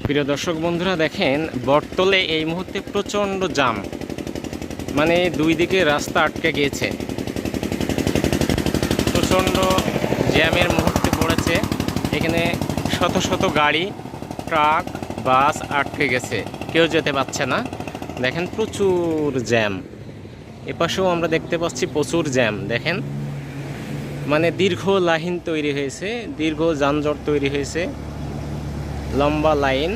প্রিয় দর্শক বন্ধুরা, দেখেন বটতলে এই মুহূর্তে প্রচণ্ড জাম, মানে দুই দিকে রাস্তা আটকে গিয়েছে। প্রচণ্ড জ্যামের মুহূর্তে পড়েছে। এখানে শত শত গাড়ি, ট্রাক, বাস আটকে গেছে, কেউ যেতে পারছে না। দেখেন প্রচুর জ্যাম। এপাশেও আমরা দেখতে পাচ্ছি প্রচুর জ্যাম। দেখেন মানে দীর্ঘ লাইন তৈরি হয়েছে, দীর্ঘ যানজট তৈরি হয়েছে, লম্বা লাইন।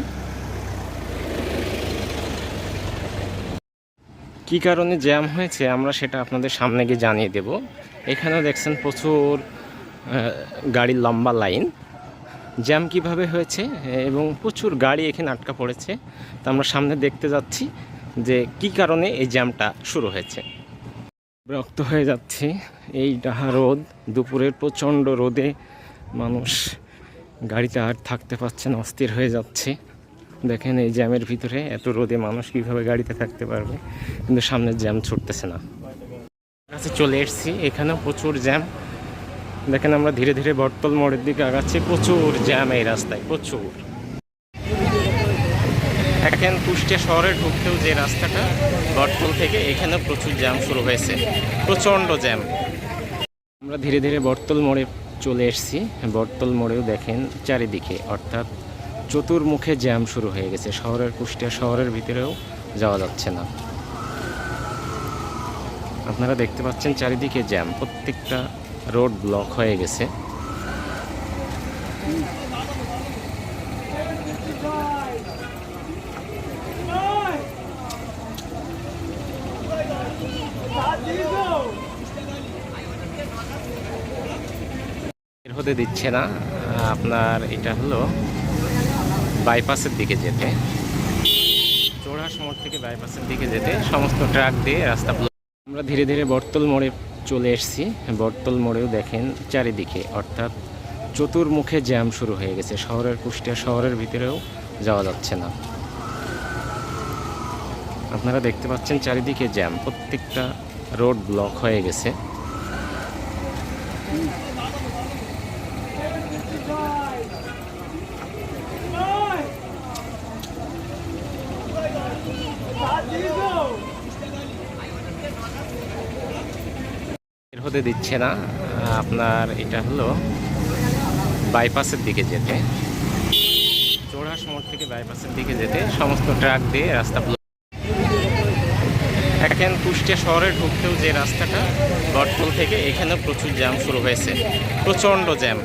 কি কারণে জ্যাম হয়েছে আমরা সেটা আপনাদের সামনে গিয়ে জানিয়ে দেব। এখানেও দেখছেন প্রচুর গাড়ির লম্বা লাইন। জ্যাম কিভাবে হয়েছে এবং প্রচুর গাড়ি এখানে আটকা পড়েছে, তা আমরা সামনে দেখতে যাচ্ছি যে কি কারণে এই জ্যামটা শুরু হয়েছে। বিরক্ত হয়ে যাচ্ছি, এই ডাহা রোদ, দুপুরের প্রচণ্ড রোদে মানুষ গাড়িতে আর থাকতে পারছে না, অস্থির হয়ে যাচ্ছে। দেখেন এই জ্যামের ভিতরে এত রোদে মানুষ কীভাবে গাড়িতে থাকতে পারবে, কিন্তু সামনের জ্যাম ছুটতেছে না। কাছে চলে এসেছি, এখানেও প্রচুর জ্যাম। দেখেন আমরা ধীরে ধীরে বটতল মোড়ের দিকে আগাচ্ছি, প্রচুর জ্যাম এই রাস্তায়, প্রচুর। দেখেন কুষ্টিয়া শহরে ঢুকতেও যে রাস্তাটা বটতল থেকে, এখানেও প্রচুর জ্যাম শুরু হয়েছে, প্রচণ্ড জ্যাম। আমরা ধীরে ধীরে বটতল মোড়ে চলে এসেছি। বটতল মোড়েও দেখেন চারিদিকে, অর্থাৎ চতুর্মুখে জ্যাম শুরু হয়ে গেছে। কুষ্টিয়া শহরের ভিতরেও যাওয়া যাচ্ছে না। আপনারা দেখতে পাচ্ছেন চারিদিকে জ্যাম, প্রত্যেকটা রোড ব্লক হয়ে গেছে। বের হতে দিচ্ছে না। আপনার এটা হলো বাইপাসের দিকে যেতে, চৌরাহাট মোড় থেকে বাইপাসের দিকে যেতে সমস্ত ট্রাক দিয়ে রাস্তা ব্লক। আমরা ধীরে ধীরে বটতল মোড়ে চলে এসেছি। বটতল মোড়েও দেখেন চারিদিকে, অর্থাৎ চতুর্মুখে জ্যাম শুরু হয়ে গেছে। কুষ্টিয়া শহরের ভিতরেও যাওয়া যাচ্ছে না। আপনারা দেখতে পাচ্ছেন চারিদিকে জ্যাম, প্রত্যেকটা রোড ব্লক হয়ে গেছে। বের হতে দিচ্ছে না। আপনার এটা হলো বাইপাসের দিকে যেতে, চৌরাহাট মোড় থেকে বাইপাসের দিকে যেতে সমস্ত ট্রাক দিয়ে রাস্তা ব্লক। দেখেন কুষ্টিয়া শহরে ঢুকতেও যে রাস্তাটা বটতল থেকে, এখানেও প্রচুর জ্যাম শুরু হয়েছে, প্রচণ্ড জ্যাম।